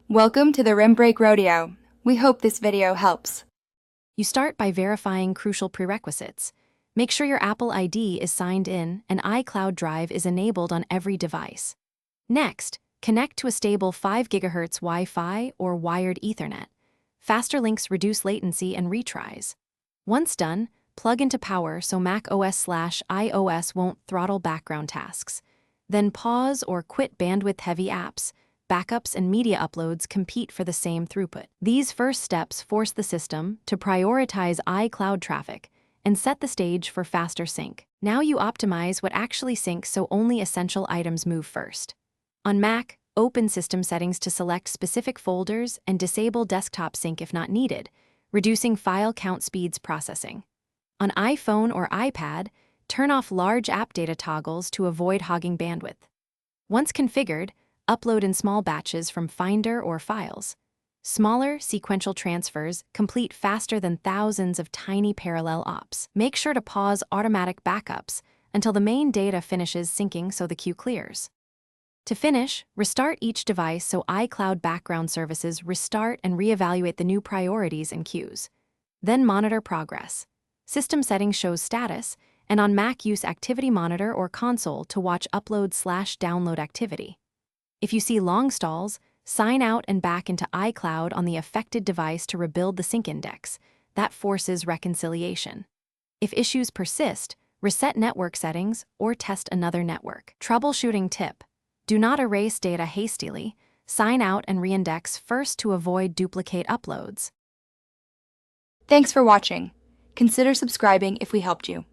Welcome to the Rim Break Rodeo. We hope this video helps. You start by verifying crucial prerequisites. Make sure your Apple ID is signed in and iCloud Drive is enabled on every device. Next, connect to a stable 5 GHz Wi-Fi or wired Ethernet. Faster links reduce latency and retries. Once done, plug into power so Mac OS/iOS won't throttle background tasks. Then pause or quit bandwidth-heavy apps. Backups and media uploads compete for the same throughput. These first steps force the system to prioritize iCloud traffic and set the stage for faster sync. Now you optimize what actually syncs so only essential items move first. On Mac, open System Settings to select specific folders and disable desktop sync if not needed, reducing file count speeds processing. On iPhone or iPad, turn off large app data toggles to avoid hogging bandwidth. Once configured, upload in small batches from Finder or Files. Smaller, sequential transfers complete faster than thousands of tiny parallel ops. Make sure to pause automatic backups until the main data finishes syncing so the queue clears. To finish, restart each device so iCloud background services restart and reevaluate the new priorities and queues. Then monitor progress. System Settings shows status, and on Mac use Activity Monitor or Console to watch upload/download activity. If you see long stalls, sign out and back into iCloud on the affected device to rebuild the sync index. That forces reconciliation. If issues persist, reset network settings or test another network. Troubleshooting tip: do not erase data hastily. Sign out and reindex first to avoid duplicate uploads. Thanks for watching. Consider subscribing if we helped you.